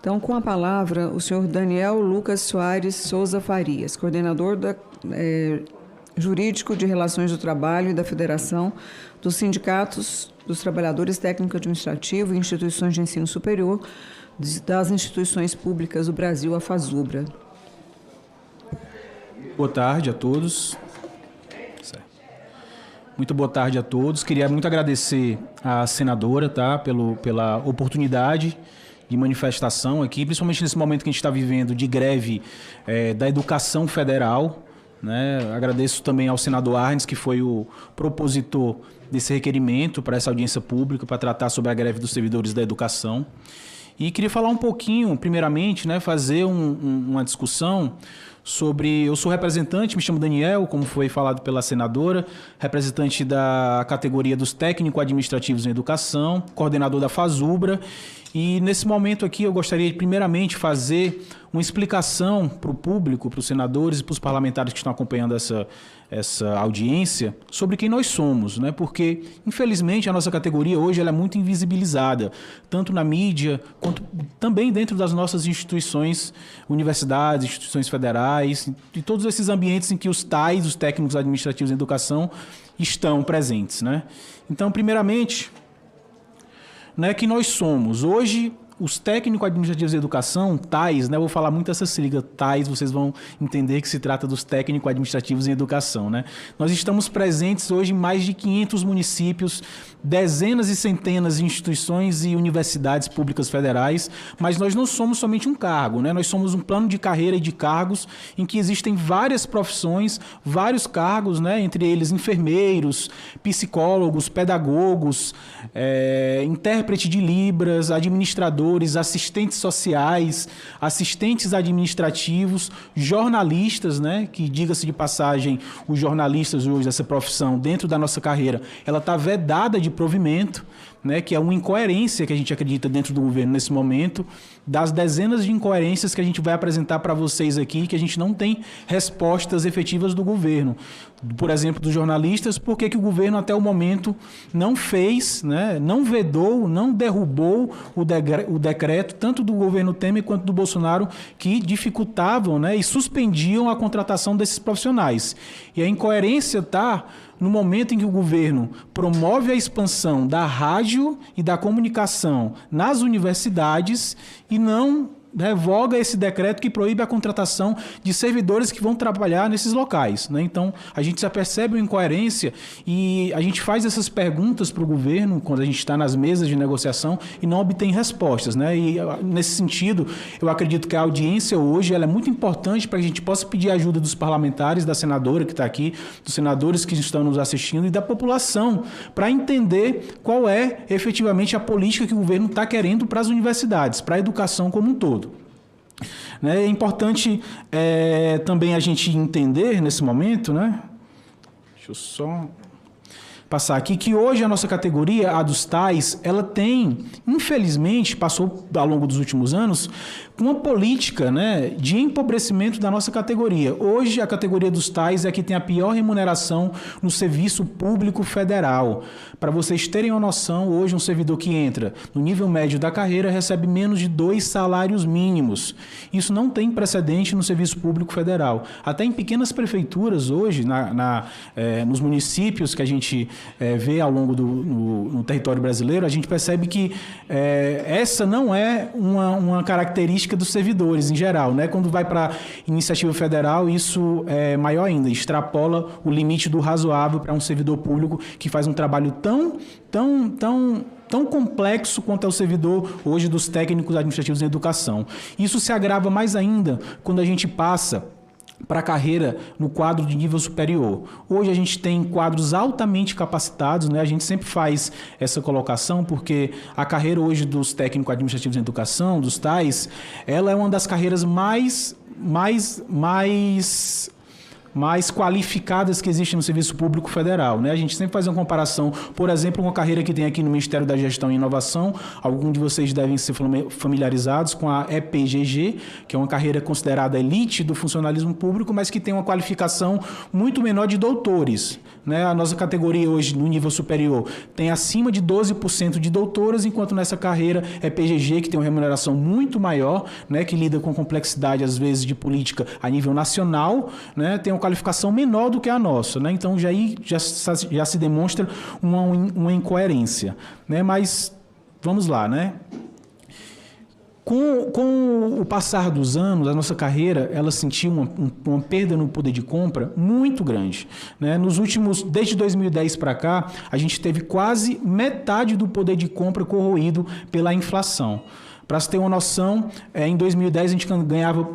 Então, com a palavra, o senhor Daniel Lucas Soares Souza Farias, coordenador jurídico de Relações do Trabalho e da Federação dos Sindicatos dos Trabalhadores Técnico-Administrativo e Instituições de Ensino Superior das Instituições Públicas do Brasil, a FASUBRA. Boa tarde a todos. Muito boa tarde a todos. Queria muito agradecer à senadora, pela oportunidade de manifestação aqui, principalmente nesse momento que a gente está vivendo de greve da educação federal. Né? Agradeço também ao senador Arnes, que foi o propositor desse requerimento para essa audiência pública, para tratar sobre a greve dos servidores da educação. E queria falar um pouquinho, primeiramente, né, fazer uma discussão sobre... Eu sou representante, me chamo Daniel, como foi falado pela senadora, representante da categoria dos técnico-administrativos em educação, coordenador da FASUBRA, e nesse momento aqui eu gostaria de, primeiramente, fazer uma explicação para o público, para os senadores e para os parlamentares que estão acompanhando essa audiência, sobre quem nós somos, né? Porque, infelizmente, a nossa categoria hoje ela é muito invisibilizada, tanto na mídia, quanto também dentro das nossas instituições, universidades, instituições federais, e todos esses ambientes em que os TAIs, os técnicos administrativos em educação, estão presentes, né? Então, primeiramente, né, que nós somos. Hoje, os técnicos administrativos de educação, TAIs, né, eu vou falar muito essa sigla, TAIs, vocês vão entender que se trata dos técnicos administrativos em educação. Né? Nós estamos presentes hoje em mais de 500 municípios, dezenas e centenas de instituições e universidades públicas federais, mas nós não somos somente um cargo, né? Nós somos um plano de carreira e de cargos em que existem várias profissões, vários cargos, né? Entre eles enfermeiros, psicólogos, pedagogos, intérprete de Libras, administradores, assistentes sociais, assistentes administrativos, jornalistas, né? Que, diga-se de passagem, os jornalistas hoje, essa profissão, dentro da nossa carreira, ela está vedada de provimento, né, que é uma incoerência que a gente acredita dentro do governo nesse momento, das dezenas de incoerências que a gente vai apresentar para vocês aqui, que a gente não tem respostas efetivas do governo. Por exemplo, dos jornalistas, por que o governo até o momento não fez, né, não vedou, não derrubou o decreto, tanto do governo Temer quanto do Bolsonaro, que dificultavam, né, e suspendiam a contratação desses profissionais. E a incoerência está no momento em que o governo promove a expansão da rádio e da comunicação nas universidades e não revoga esse decreto que proíbe a contratação de servidores que vão trabalhar nesses locais. Né? Então, a gente já percebe uma incoerência e a gente faz essas perguntas para o governo quando a gente está nas mesas de negociação e não obtém respostas. Né? E, nesse sentido, eu acredito que a audiência hoje ela é muito importante para que a gente possa pedir a ajuda dos parlamentares, da senadora que está aqui, dos senadores que estão nos assistindo e da população, para entender qual é efetivamente a política que o governo está querendo para as universidades, para a educação como um todo. É importante também a gente entender nesse momento, né? Deixa eu só passar aqui, que hoje a nossa categoria, a dos TAIs, ela tem, infelizmente, passou ao longo dos últimos anos, uma política, né, de empobrecimento da nossa categoria. Hoje, a categoria dos TAIs é a que tem a pior remuneração no serviço público federal. Para vocês terem uma noção, hoje um servidor que entra no nível médio da carreira recebe menos de 2 salários mínimos. Isso não tem precedente no serviço público federal. Até em pequenas prefeituras hoje, nos municípios que a gente vê ao longo no território brasileiro, a gente percebe que essa não é uma característica dos servidores em geral, né? Quando vai para iniciativa federal, isso é maior ainda, extrapola o limite do razoável para um servidor público que faz um trabalho tão complexo quanto é o servidor hoje dos técnicos administrativos em educação. Isso se agrava mais ainda quando a gente passa para a carreira no quadro de nível superior. Hoje a gente tem quadros altamente capacitados, né? A gente sempre faz essa colocação porque a carreira hoje dos técnicos administrativos em educação, dos TAIs, ela é uma das carreiras mais mais qualificadas que existem no Serviço Público Federal, né? A gente sempre faz uma comparação, por exemplo, com a carreira que tem aqui no Ministério da Gestão e Inovação. Alguns de vocês devem ser familiarizados com a EPGG, que é uma carreira considerada elite do funcionalismo público, mas que tem uma qualificação muito menor de doutores, né? A nossa categoria hoje, no nível superior, tem acima de 12% de doutoras, enquanto nessa carreira EPGG, que tem uma remuneração muito maior, né, que lida com complexidade, às vezes, de política a nível nacional, né, tem uma qualificação menor do que a nossa, né? Então, já se demonstra uma incoerência, né? Mas, vamos lá, né? Com o passar dos anos, a nossa carreira, ela sentiu uma perda no poder de compra muito grande, né? Nos últimos, desde 2010 para cá, a gente teve quase metade do poder de compra corroído pela inflação. Para você ter uma noção, em 2010 a gente ganhava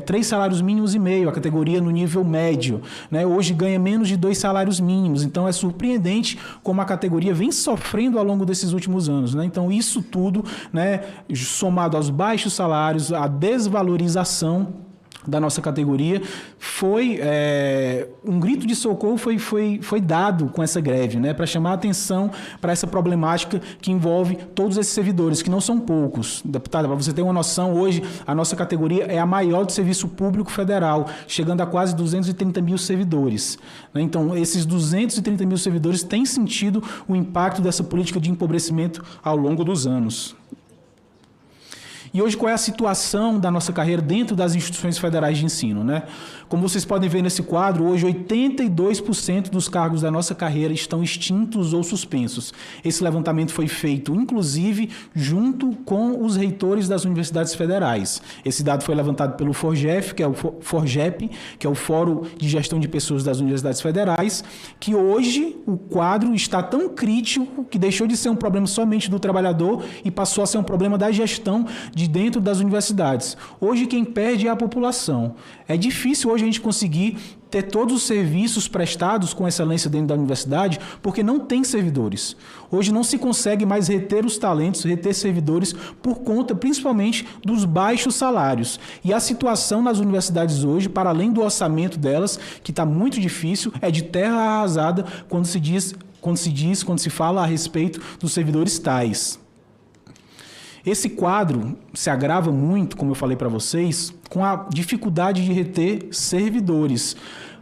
3 salários mínimos e meio, a categoria no nível médio, né? Hoje ganha menos de 2 salários mínimos. Então é surpreendente como a categoria vem sofrendo ao longo desses últimos anos, né? Então isso tudo, né, somado aos baixos salários, à desvalorização da nossa categoria, foi um grito de socorro foi dado com essa greve, né, para chamar a atenção para essa problemática que envolve todos esses servidores, que não são poucos. Deputada, para você ter uma noção, hoje a nossa categoria é a maior do Serviço Público Federal, chegando a quase 230 mil servidores, né? Então, esses 230 mil servidores têm sentido o impacto dessa política de empobrecimento ao longo dos anos. E hoje, qual é a situação da nossa carreira dentro das instituições federais de ensino, né? Como vocês podem ver nesse quadro, hoje 82% dos cargos da nossa carreira estão extintos ou suspensos. Esse levantamento foi feito, inclusive, junto com os reitores das universidades federais. Esse dado foi levantado pelo FORGEP, que é o Fórum de Gestão de Pessoas das Universidades Federais, que hoje o quadro está tão crítico que deixou de ser um problema somente do trabalhador e passou a ser um problema da gestão de dentro das universidades. Hoje quem perde é a população. É difícil hoje a gente conseguir ter todos os serviços prestados com excelência dentro da universidade, porque não tem servidores. Hoje não se consegue mais reter os talentos, reter servidores, por conta, principalmente, dos baixos salários. E a situação nas universidades hoje, para além do orçamento delas, que está muito difícil, é de terra arrasada quando se fala a respeito dos servidores tais. Esse quadro se agrava muito, como eu falei para vocês, com a dificuldade de reter servidores.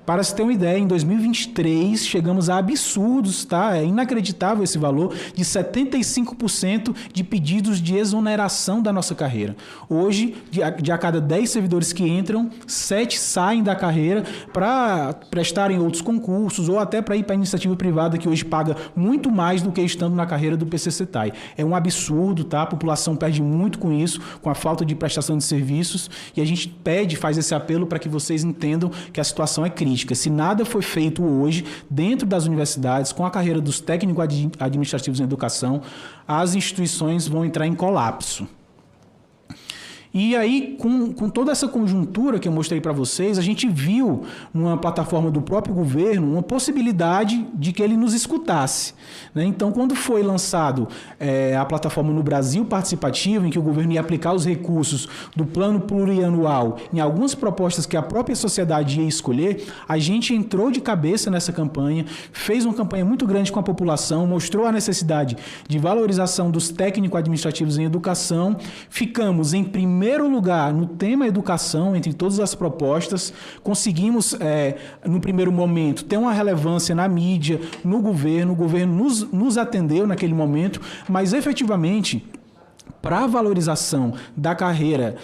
Para se ter uma ideia, em 2023 chegamos a absurdos, tá? É inacreditável esse valor, de 75% de pedidos de exoneração da nossa carreira. Hoje, de a cada 10 servidores que entram, 7 saem da carreira para prestarem outros concursos ou até para ir para a iniciativa privada, que hoje paga muito mais do que estando na carreira do PCCETAI. É um absurdo, tá? A população perde muito com isso, com a falta de prestação de serviços, e a gente faz esse apelo para que vocês entendam que a situação é crítica. Se nada foi feito hoje dentro das universidades, com a carreira dos técnicos administrativos em educação, as instituições vão entrar em colapso. E aí, com toda essa conjuntura que eu mostrei para vocês, a gente viu numa plataforma do próprio governo uma possibilidade de que ele nos escutasse, né? Então, quando foi lançado a plataforma no Brasil Participativo, em que o governo ia aplicar os recursos do plano plurianual em algumas propostas que a própria sociedade ia escolher, a gente entrou de cabeça nessa campanha, fez uma campanha muito grande com a população, mostrou a necessidade de valorização dos técnicos administrativos em educação, ficamos em primeiro lugar no tema educação, entre todas as propostas, conseguimos, no primeiro momento, ter uma relevância na mídia, no governo, o governo nos atendeu naquele momento, mas efetivamente, para a valorização da carreira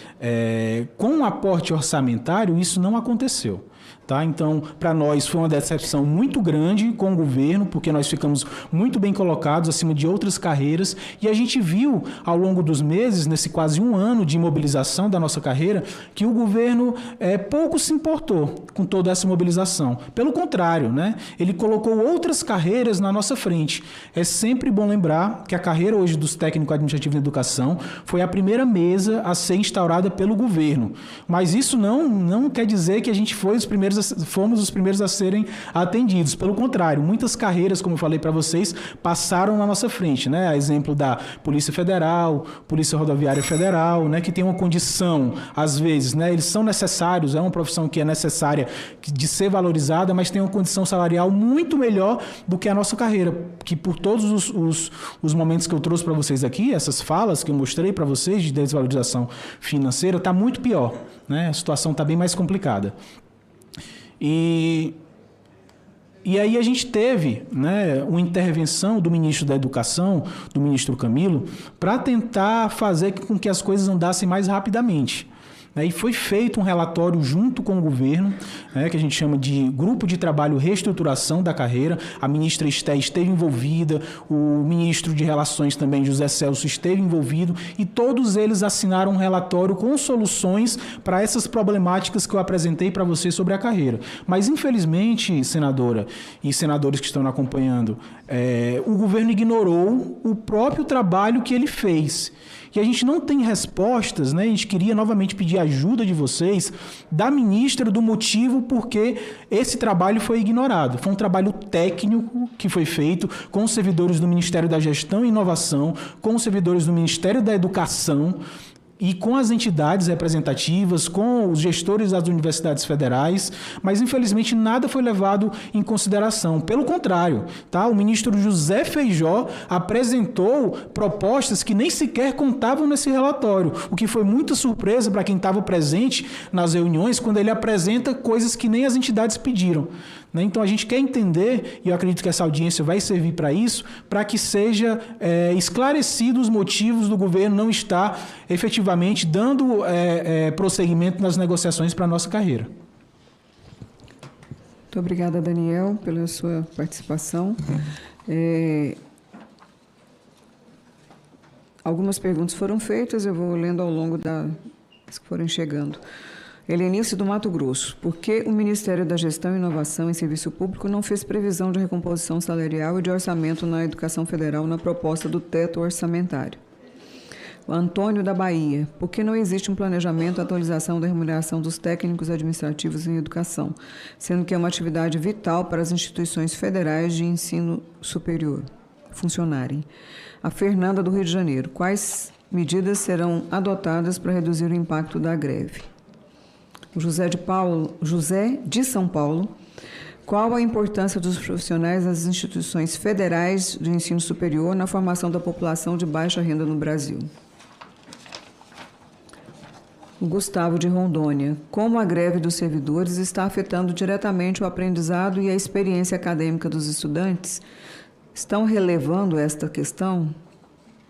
com um aporte orçamentário, isso não aconteceu. Tá? Então, para nós foi uma decepção muito grande com o governo, porque nós ficamos muito bem colocados acima de outras carreiras, e a gente viu ao longo dos meses, nesse quase um ano de mobilização da nossa carreira, que o governo pouco se importou com toda essa mobilização. Pelo contrário, né? Ele colocou outras carreiras na nossa frente. É sempre bom lembrar que a carreira hoje dos técnicos administrativos em educação foi a primeira mesa a ser instaurada pelo governo. Mas isso não quer dizer que a gente foi os primeiros fomos os primeiros a serem atendidos. Pelo contrário, muitas carreiras, como eu falei para vocês, passaram na nossa frente, né? A exemplo da Polícia Federal, Polícia Rodoviária Federal, né? Que tem uma condição, às vezes, né? Eles são necessários, é uma profissão que é necessária de ser valorizada, mas tem uma condição salarial muito melhor do que a nossa carreira, que por todos os momentos que eu trouxe para vocês aqui, essas falas que eu mostrei para vocês de desvalorização financeira, está muito pior, né? A situação está bem mais complicada. E aí a gente teve, né, uma intervenção do ministro da Educação, do ministro Camilo, para tentar fazer com que as coisas andassem mais rapidamente. E foi feito um relatório junto com o governo, que a gente chama de Grupo de Trabalho Reestruturação da Carreira. A ministra Esté esteve envolvida, o ministro de Relações também, José Celso, esteve envolvido, e todos eles assinaram um relatório com soluções para essas problemáticas que eu apresentei para você sobre a carreira. Mas, infelizmente, senadora e senadores que estão acompanhando, o governo ignorou o próprio trabalho que ele fez. E a gente não tem respostas, né? A gente queria novamente pedir ajuda de vocês, da ministra, do motivo porque esse trabalho foi ignorado. Foi um trabalho técnico que foi feito com os servidores do Ministério da Gestão e Inovação, com os servidores do Ministério da Educação e com as entidades representativas, com os gestores das universidades federais, mas infelizmente nada foi levado em consideração. Pelo contrário, tá? O ministro José Feijó apresentou propostas que nem sequer contavam nesse relatório, o que foi muita surpresa para quem estava presente nas reuniões, quando ele apresenta coisas que nem as entidades pediram. Então a gente quer entender, e eu acredito que essa audiência vai servir para isso, para que seja esclarecido os motivos do governo não estar efetivamente dando prosseguimento nas negociações para a nossa carreira. Muito obrigada, Daniel, pela sua participação. Algumas perguntas foram feitas, eu vou lendo ao longo das que forem chegando. Helenice do Mato Grosso. Por que o Ministério da Gestão, Inovação e Serviço Público não fez previsão de recomposição salarial e de orçamento na educação federal na proposta do teto orçamentário? O Antônio da Bahia. Por que não existe um planejamento e atualização da remuneração dos técnicos administrativos em educação, sendo que é uma atividade vital para as instituições federais de ensino superior funcionarem? A Fernanda do Rio de Janeiro. Quais medidas serão adotadas para reduzir o impacto da greve? O José de São Paulo. Qual a importância dos profissionais das instituições federais de ensino superior na formação da população de baixa renda no Brasil? O Gustavo de Rondônia. Como a greve dos servidores está afetando diretamente o aprendizado e a experiência acadêmica dos estudantes? Estão relevando esta questão?